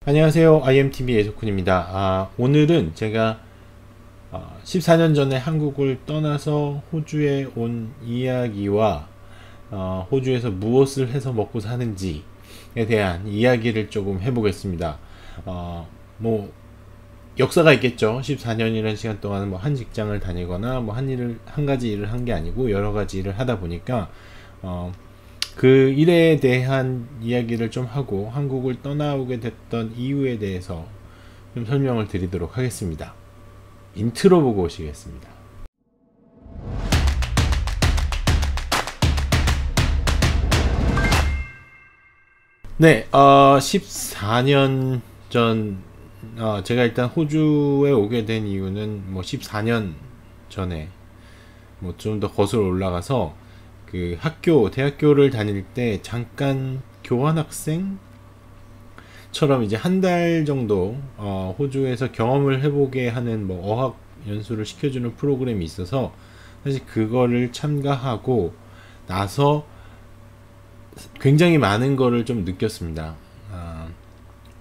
안녕하세요. IMTV 예석훈입니다. 오늘은 제가 14년 전에 한국을 떠나서 호주에 온 이야기와 호주에서 무엇을 해서 먹고 사는지에 대한 이야기를 조금 해보겠습니다. 뭐 역사가 있겠죠. 14년이라는 시간 동안 뭐 한 직장을 다니거나 뭐 한 가지 일을 한 게 아니고 여러 가지 일을 하다 보니까 그 일에 대한 이야기를 좀 하고 한국을 떠나오게 됐던 이유에 대해서 좀 설명을 드리도록 하겠습니다. 인트로 보고 오시겠습니다. 네, 14년 전 제가 일단 호주에 오게 된 이유는 뭐 14년 전에 뭐 좀 더 거슬러 올라가서 그 대학교를 다닐 때 잠깐 교환학생처럼 이제 한 달 정도 호주에서 경험을 해보게 하는 뭐 어학 연수를 시켜주는 프로그램이 있어서 사실 그거를 참가하고 나서 굉장히 많은 거를 좀 느꼈습니다.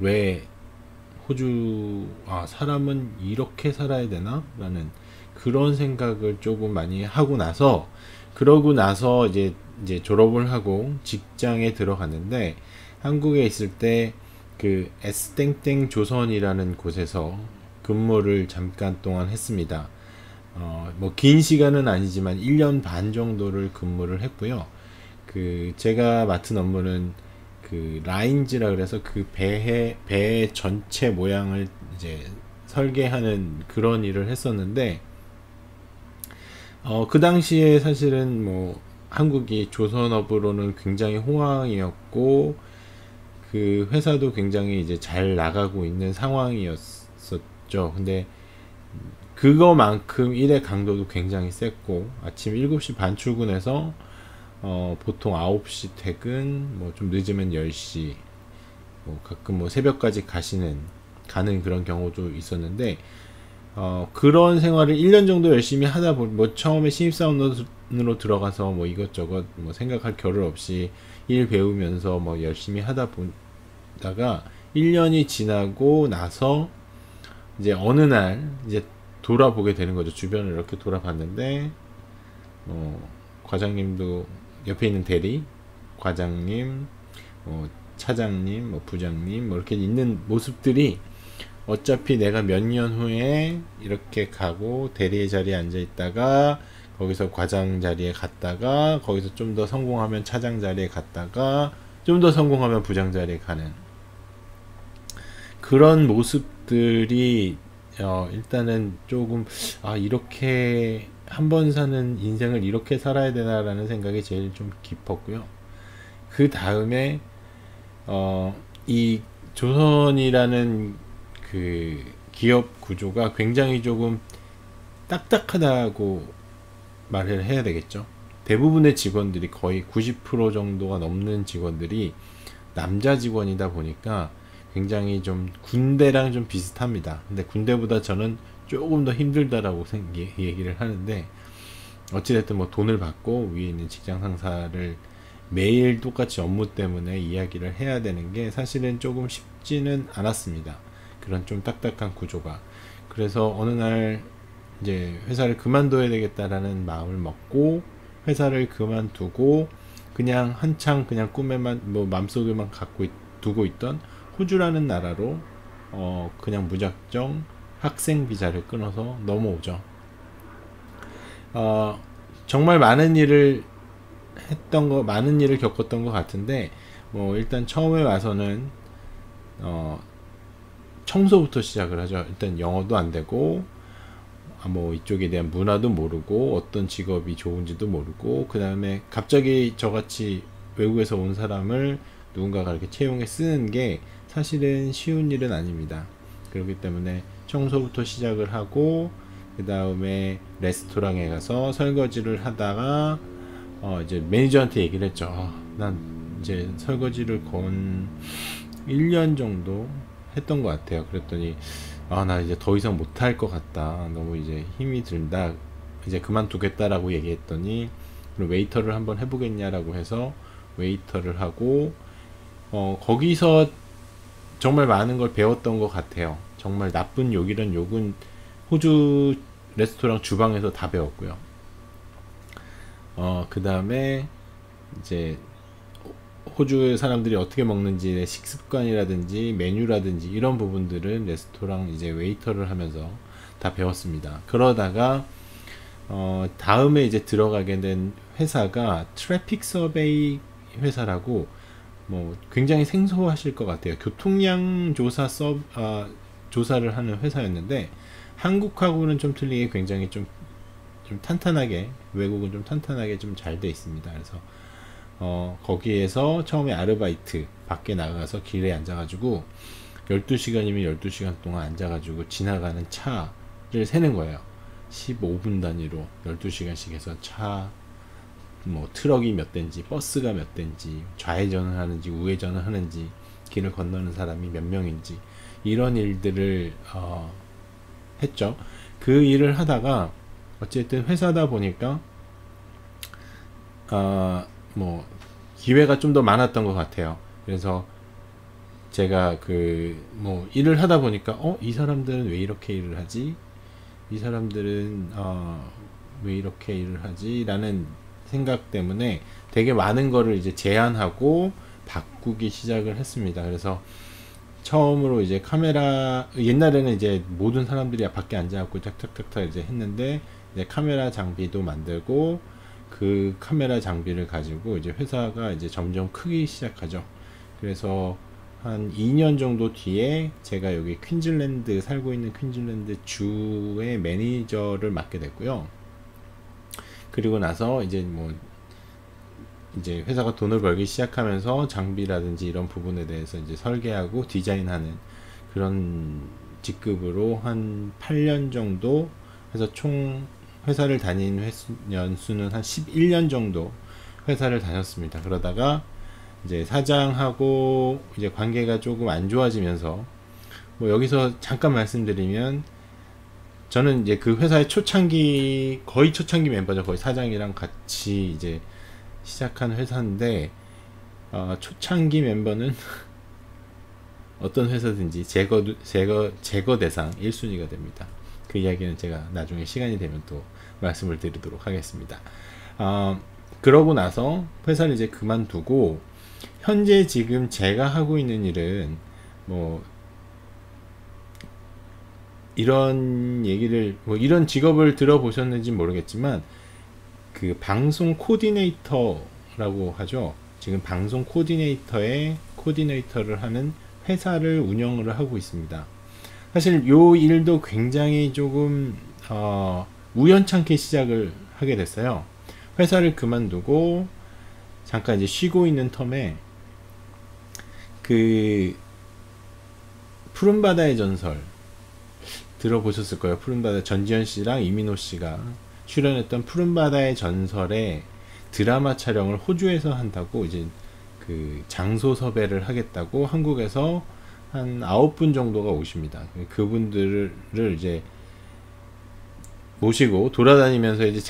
왜 호주 사람은 이렇게 살아야 되나? 라는 그런 생각을 조금 많이 하고 나서 그러고 나서 이제 졸업을 하고 직장에 들어갔는데 한국에 있을 때 그 S땡땡 조선이라는 곳에서 근무를 잠깐 동안 했습니다. 뭐 긴 시간은 아니지만 1년 반 정도를 근무를 했고요. 그 제가 맡은 업무는 그 라인즈라 그래서 그 배 전체 모양을 이제 설계하는 그런 일을 했었는데 그 당시에 사실은 뭐 한국이 조선업으로는 굉장히 호황이었고 그 회사도 굉장히 이제 잘 나가고 있는 상황이었었죠. 근데 그거만큼 일의 강도도 굉장히 셌고 아침 7시 반 출근해서 보통 9시 퇴근, 뭐 좀 늦으면 10시, 뭐 가끔 뭐 새벽까지 가는 그런 경우도 있었는데, 그런 생활을 1년 정도 열심히 하다 보니, 뭐 처음에 신입사원으로 들어가서 뭐 이것저것 뭐 생각할 겨를 없이 일 배우면서 뭐 열심히 하다 보다가 1년이 지나고 나서 이제 어느 날 이제 돌아보게 되는 거죠. 주변을 이렇게 돌아봤는데, 과장님도 옆에 있는 대리, 과장님, 차장님, 부장님, 뭐 이렇게 있는 모습들이 어차피 내가 몇 년 후에 이렇게 가고 대리의 자리에 앉아 있다가 거기서 과장 자리에 갔다가 거기서 좀 더 성공하면 차장 자리에 갔다가 좀 더 성공하면 부장 자리에 가는 그런 모습들이 일단은 조금 이렇게 한 번 사는 인생을 이렇게 살아야 되나라는 생각이 제일 좀 깊었고요. 그 다음에 이 조선이라는 그 기업 구조가 굉장히 조금 딱딱하다고 말을 해야 되겠죠. 대부분의 직원들이 거의 90% 정도가 넘는 직원들이 남자 직원이다 보니까 굉장히 좀 군대랑 좀 비슷합니다. 근데 군대보다 저는 조금 더 힘들다라고 얘기를 하는데 어찌됐든 뭐 돈을 받고 위에 있는 직장 상사를 매일 똑같이 업무 때문에 이야기를 해야 되는 게 사실은 조금 쉽지는 않았습니다. 그런 좀 딱딱한 구조가. 그래서 어느 날 이제 회사를 그만둬야 되겠다라는 마음을 먹고 회사를 그만두고 그냥 한창 그냥 꿈에만 뭐 맘속에만 두고 있던 호주라는 나라로 그냥 무작정 학생 비자를 끊어서 넘어오죠. 정말 많은 일을 많은 일을 겪었던 것 같은데, 뭐, 일단 처음에 와서는, 청소부터 시작을 하죠. 일단 영어도 안 되고, 뭐, 이쪽에 대한 문화도 모르고, 어떤 직업이 좋은지도 모르고, 그 다음에 갑자기 저같이 외국에서 온 사람을 누군가가 이렇게 채용해 쓰는 게 사실은 쉬운 일은 아닙니다. 그렇기 때문에 청소부터 시작을 하고, 그 다음에 레스토랑에 가서 설거지를 하다가 이제 매니저한테 얘기를 했죠. 난 이제 설거지를 건 1년 정도 했던 것 같아요. 그랬더니 나 이제 더 이상 못할 것 같다. 너무 이제 힘이 든다. 이제 그만두겠다라고 얘기했더니 그럼 웨이터를 한번 해보겠냐라고 해서 웨이터를 하고 거기서 정말 많은 걸 배웠던 것 같아요. 정말 나쁜 욕이란 욕은 호주 레스토랑 주방에서 다 배웠고요. 그 다음에 이제 호주 사람들이 어떻게 먹는지 식습관이라든지 메뉴라든지 이런 부분들은 레스토랑 이제 웨이터를 하면서 다 배웠습니다. 그러다가 다음에 이제 들어가게 된 회사가 트래픽 서베이 회사라고 뭐 굉장히 생소하실 것 같아요. 교통량 조사 조사를 하는 회사였는데 한국하고는 좀 틀리게 굉장히 좀 탄탄하게, 외국은 좀 탄탄하게 좀 잘 돼 있습니다. 그래서 거기에서 처음에 아르바이트 밖에 나가서 길에 앉아가지고 12시간이면 12시간 동안 앉아가지고 지나가는 차를 세는 거예요. 15분 단위로 12시간씩 해서 차, 뭐 트럭이 몇 대인지, 버스가 몇 대인지, 좌회전을 하는지 우회전을 하는지, 길을 건너는 사람이 몇 명인지, 이런 일들을 했죠. 그 일을 하다가 어쨌든 회사다 보니까 뭐 기회가 좀 더 많았던 것 같아요. 그래서 제가 뭐 일을 하다 보니까 이 사람들은 왜 이렇게 일을 하지? 이 사람들은 왜 이렇게 일을 하지? 라는 생각 때문에 되게 많은 거를 이제 제안하고 바꾸기 시작을 했습니다. 그래서 처음으로 이제 카메라, 옛날에는 이제 모든 사람들이 밖에 앉아갖고 탁탁탁탁 이제 했는데, 이제 카메라 장비도 만들고, 그 카메라 장비를 가지고 이제 회사가 이제 점점 크기 시작하죠. 그래서 한 2년 정도 뒤에 제가 여기 퀸즐랜드, 살고 있는 퀸즐랜드 주의 매니저를 맡게 됐고요. 그리고 나서 이제 이제 회사가 돈을 벌기 시작하면서 장비라든지 이런 부분에 대해서 이제 설계하고 디자인하는 그런 직급으로 한 8년 정도 해서 총 회사를 다닌 연수는 한 11년 정도 회사를 다녔습니다. 그러다가 이제 사장하고 이제 관계가 조금 안 좋아지면서, 뭐 여기서 잠깐 말씀드리면, 저는 이제 그 회사의 거의 초창기 멤버죠. 거의 사장이랑 같이 이제 시작한 회사인데, 초창기 멤버는 어떤 회사든지 제거 대상 1순위가 됩니다. 그 이야기는 제가 나중에 시간이 되면 또 말씀을 드리도록 하겠습니다. 그러고 나서 회사를 이제 그만두고, 현재 지금 제가 하고 있는 일은 뭐 이런 얘기를, 뭐 이런 직업을 들어보셨는지 모르겠지만, 그 방송 코디네이터라고 하죠. 지금 방송 코디네이터를 하는 회사를 운영을 하고 있습니다. 사실 요 일도 굉장히 조금 우연찮게 시작을 하게 됐어요. 회사를 그만두고 잠깐 이제 쉬고 있는 텀에 그 푸른바다의 전설 들어보셨을 거예요. 푸른바다, 전지현 씨랑 이민호 씨가 출연했던 푸른바다의 전설의 드라마 촬영을 호주에서 한다고, 이제 그 장소 섭외를 하겠다고 한국에서 한 9분 정도가 오십니다. 그분들을 이제 모시고 돌아다니면서 이제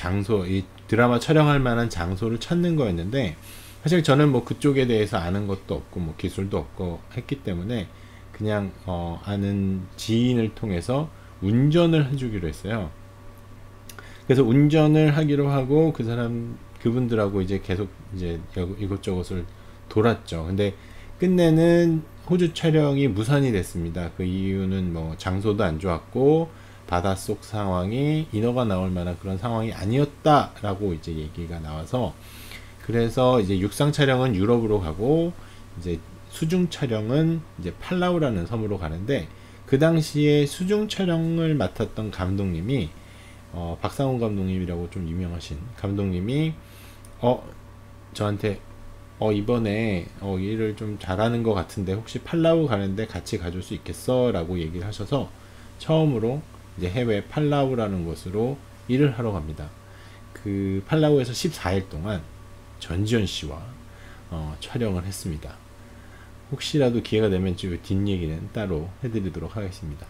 이 드라마 촬영할 만한 장소를 찾는 거였는데, 사실 저는 뭐 그쪽에 대해서 아는 것도 없고 뭐 기술도 없고 했기 때문에 그냥 아는 지인을 통해서 운전을 해주기로 했어요. 그래서 운전을 하기로 하고 그분들하고 이제 계속 이제 이곳저곳을 돌았죠. 근데 끝내는 호주 촬영이 무산이 됐습니다. 그 이유는 뭐 장소도 안 좋았고 바닷속 상황이 인어가 나올 만한 그런 상황이 아니었다라고 이제 얘기가 나와서, 그래서 이제 육상 촬영은 유럽으로 가고 이제 수중 촬영은 이제 팔라우라는 섬으로 가는데, 그 당시에 수중 촬영을 맡았던 감독님이 박상훈 감독님이라고 좀 유명하신 감독님이 저한테 이번에 일을 좀 잘하는 것 같은데 혹시 팔라우 가는데 같이 가줄 수 있겠어? 라고 얘기를 하셔서 처음으로 이제 해외 팔라우라는 곳으로 일을 하러 갑니다. 그 팔라우에서 14일 동안 전지현 씨와 촬영을 했습니다. 혹시라도 기회가 되면 뒷얘기는 따로 해드리도록 하겠습니다.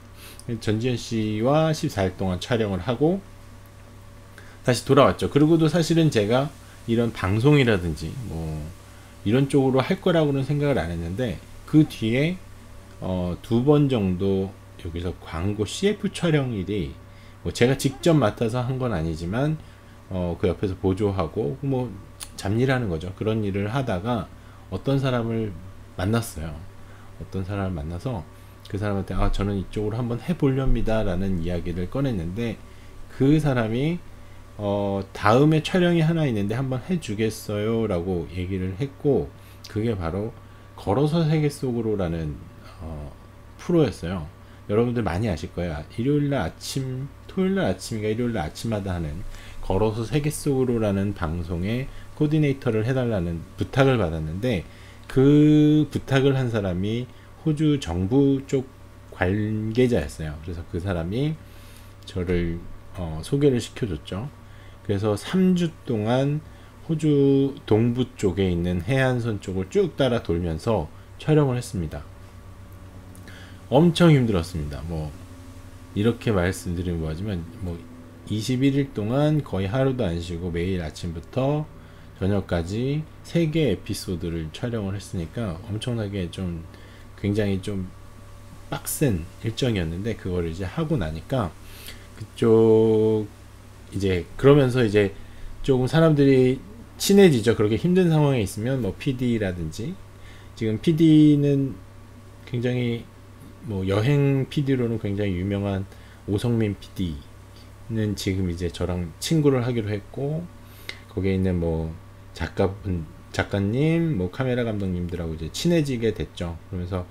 전지현 씨와 14일 동안 촬영을 하고 다시 돌아왔죠. 그리고도 사실은 제가 이런 방송이라든지 뭐 이런 쪽으로 할 거라고는 생각을 안 했는데, 그 뒤에 두 번 정도 여기서 광고 CF 촬영 일이 뭐 제가 직접 맡아서 한 건 아니지만 그 옆에서 보조하고 뭐 잡일하는 거죠. 그런 일을 하다가 어떤 사람을 만났어요. 어떤 사람을 만나서 그 사람한테 저는 이쪽으로 한번 해보렵니다 라는 이야기를 꺼냈는데, 그 사람이 다음에 촬영이 하나 있는데 한번 해주겠어요 라고 얘기를 했고, 그게 바로 걸어서 세계 속으로 라는 프로였어요. 여러분들 많이 아실 거예요. 일요일날 아침, 토요일날 아침인가 일요일날 아침마다 하는 걸어서 세계 속으로 라는 방송에 코디네이터를 해달라는 부탁을 받았는데, 그 부탁을 한 사람이 호주 정부 쪽 관계자였어요. 그래서 그 사람이 저를 소개를 시켜줬죠. 그래서 3주 동안 호주 동부 쪽에 있는 해안선 쪽을 쭉 따라 돌면서 촬영을 했습니다. 엄청 힘들었습니다. 뭐 이렇게 말씀드리면 뭐하지만, 뭐 21일 동안 거의 하루도 안 쉬고 매일 아침부터 저녁까지 3개 에피소드를 촬영을 했으니까 엄청나게 좀 굉장히 좀 빡센 일정이었는데, 그걸 이제 하고 나니까 그쪽 이제 그러면서 이제 조금 사람들이 친해지죠. 그렇게 힘든 상황에 있으면 뭐 PD라든지, 지금 PD는 굉장히 뭐 여행 PD로는 굉장히 유명한 오성민 PD는 지금 이제 저랑 친구를 하기로 했고, 거기에 있는 뭐 작가님, 뭐 카메라 감독님들하고 이제 친해지게 됐죠. 그러면서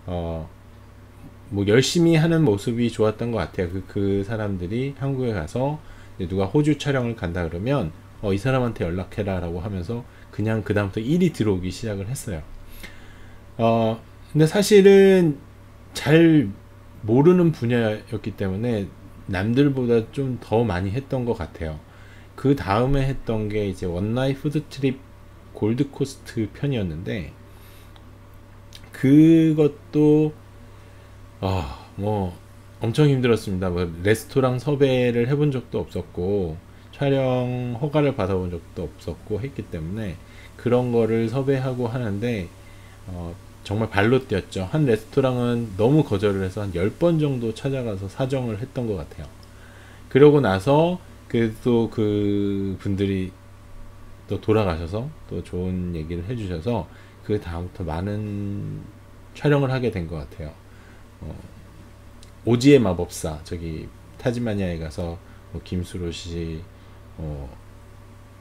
뭐 열심히 하는 모습이 좋았던 것 같아요. 그 사람들이 한국에 가서 누가 호주 촬영을 간다 그러면 이 사람한테 연락해라 라고 하면서 그냥 그 다음부터 일이 들어오기 시작을 했어요. 근데 사실은 잘 모르는 분야였기 때문에 남들보다 좀 더 많이 했던 것 같아요. 그 다음에 했던 게 이제 원나잇 푸드트립 골드코스트 편이었는데, 그것도 뭐 엄청 힘들었습니다. 뭐 레스토랑 섭외를 해본 적도 없었고 촬영 허가를 받아본 적도 없었고 했기 때문에 그런 거를 섭외하고 하는데 정말 발로 뛰었죠. 한 레스토랑은 너무 거절을 해서 한 10번 정도 찾아가서 사정을 했던 것 같아요. 그러고 나서 또 그 분들이 또 돌아가셔서 또 좋은 얘기를 해주셔서 그 다음부터 많은 촬영을 하게 된 것 같아요. 오지의 마법사, 저기 타지마니아에 가서 뭐 김수로 씨,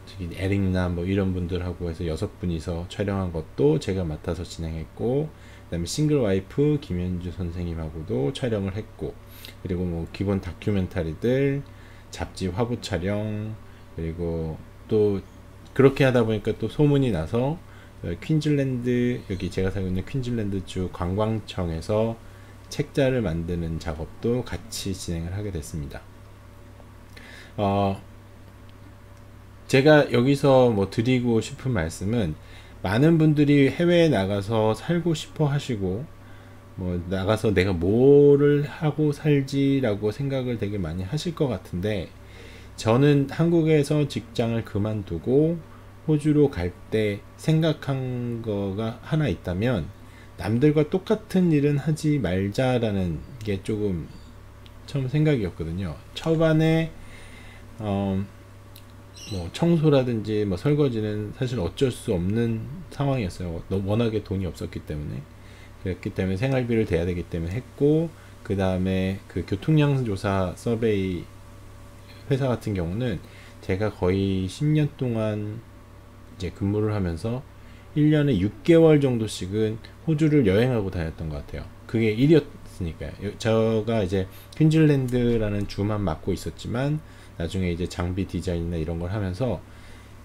저기 에릭남 뭐 이런 분들하고 해서 6분이서 촬영한 것도 제가 맡아서 진행했고, 그 다음에 싱글 와이프 김현주 선생님하고도 촬영을 했고, 그리고 뭐 기본 다큐멘터리들, 잡지 화보 촬영, 그리고 또 그렇게 하다 보니까 또 소문이 나서 퀸즐랜드, 여기 제가 살고 있는 퀸즐랜드주 관광청에서 책자를 만드는 작업도 같이 진행을 하게 됐습니다. 제가 여기서 뭐 드리고 싶은 말씀은, 많은 분들이 해외에 나가서 살고 싶어 하시고 뭐 나가서 내가 뭐를 하고 살지라고 생각을 되게 많이 하실 것 같은데, 저는 한국에서 직장을 그만두고 호주로 갈 때 생각한 거가 하나 있다면, 남들과 똑같은 일은 하지 말자라는 게 조금 처음 생각이었거든요. 초반에 뭐 청소라든지 뭐 설거지는 사실 어쩔 수 없는 상황이었어요. 워낙에 돈이 없었기 때문에. 그랬기 때문에 생활비를 대야 되기 때문에 했고, 그 다음에 그 교통량조사 서베이 회사 같은 경우는 제가 거의 10년 동안 이제 근무를 하면서 1년에 6개월 정도씩은 호주를 여행하고 다녔던 것 같아요. 그게 일이었으니까요. 제가 이제 퀸즐랜드라는 주만 맡고 있었지만 나중에 이제 장비 디자인이나 이런 걸 하면서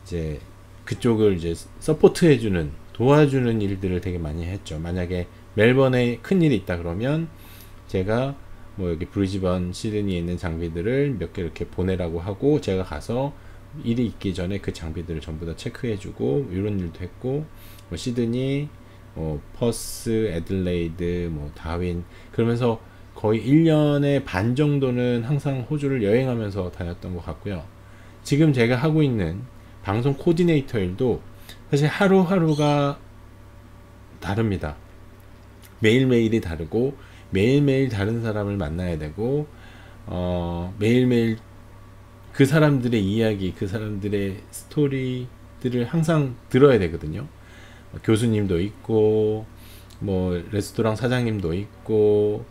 이제 그쪽을 이제 서포트해주는, 도와주는 일들을 되게 많이 했죠. 만약에 멜번에 큰 일이 있다 그러면 제가 뭐 여기 브리즈번, 시드니에 있는 장비들을 몇 개 이렇게 보내라고 하고, 제가 가서 일이 있기 전에 그 장비들을 전부 다 체크해주고 이런 일도 했고, 뭐 시드니, 퍼스, 애들레이드, 뭐 다윈, 그러면서 거의 1년에 반 정도는 항상 호주를 여행하면서 다녔던 것 같고요. 지금 제가 하고 있는 방송 코디네이터 일도 사실 하루하루가 다릅니다. 매일매일이 다르고 매일매일 다른 사람을 만나야 되고 매일매일 그 사람들의 이야기, 그 사람들의 스토리들을 항상 들어야 되거든요. 교수님도 있고 뭐 레스토랑 사장님도 있고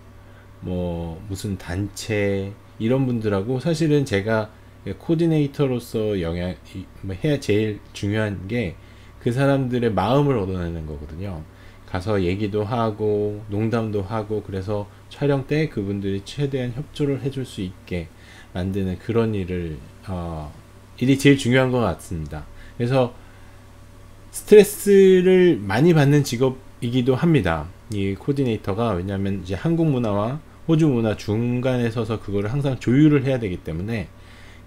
뭐 무슨 단체 이런 분들하고 사실은 제가 코디네이터로서 해야 제일 중요한 게 그 사람들의 마음을 얻어내는 거거든요. 가서 얘기도 하고 농담도 하고 그래서 촬영 때 그분들이 최대한 협조를 해줄 수 있게 만드는 그런 일이 제일 중요한 것 같습니다. 그래서 스트레스를 많이 받는 직업이기도 합니다. 이 코디네이터가. 왜냐하면 이제 한국 문화와 호주 문화 중간에 서서 그거를 항상 조율을 해야 되기 때문에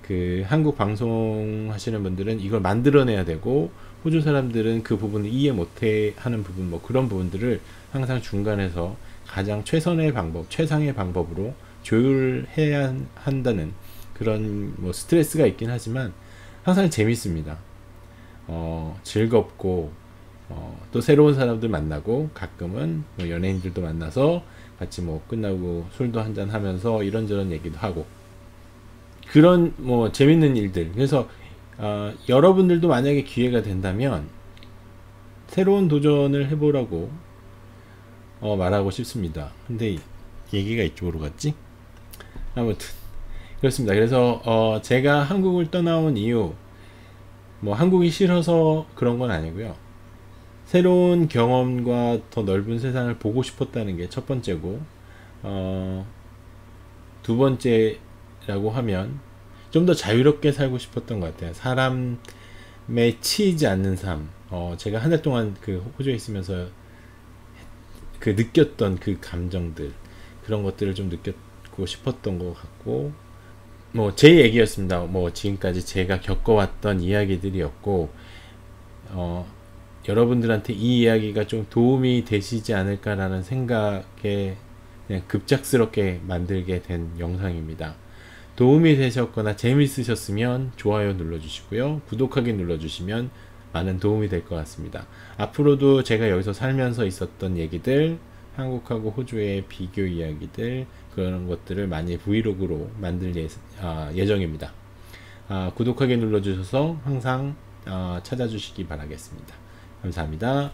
그 한국 방송 하시는 분들은 이걸 만들어내야 되고 호주 사람들은 그 부분을 이해 못해 하는 부분 뭐 그런 부분들을 항상 중간에서 가장 최선의 방법, 최상의 방법으로 조율해야 한다는 그런 뭐 스트레스가 있긴 하지만 항상 재밌습니다. 즐겁고 또 새로운 사람들 만나고 가끔은 뭐 연예인들도 만나서 같이 뭐 끝나고 술도 한잔 하면서 이런저런 얘기도 하고 그런 뭐 재밌는 일들. 그래서 여러분들도 만약에 기회가 된다면 새로운 도전을 해보라고 말하고 싶습니다. 근데 얘기가 이쪽으로 갔지? 아무튼 그렇습니다. 그래서 제가 한국을 떠나온 이유 뭐 한국이 싫어서 그런 건 아니고요. 새로운 경험과 더 넓은 세상을 보고 싶었다는 게 첫 번째고 두 번째라고 하면 좀 더 자유롭게 살고 싶었던 것 같아요. 사람에 치이지 않는 삶. 제가 한 달 동안 그 호주에 있으면서 그 느꼈던 그 감정들 그런 것들을 좀 느꼈고 싶었던 것 같고 뭐 제 얘기였습니다. 뭐 지금까지 제가 겪어왔던 이야기들이었고 여러분들한테 이 이야기가 좀 도움이 되시지 않을까라는 생각에 그냥 급작스럽게 만들게 된 영상입니다. 도움이 되셨거나 재밌으셨으면 좋아요 눌러주시고요. 구독하기 눌러주시면 많은 도움이 될 것 같습니다. 앞으로도 제가 여기서 살면서 있었던 얘기들, 한국하고 호주의 비교 이야기들 그런 것들을 많이 브이로그로 만들 예정입니다. 구독하기 눌러주셔서 항상 찾아주시기 바라겠습니다. 감사합니다.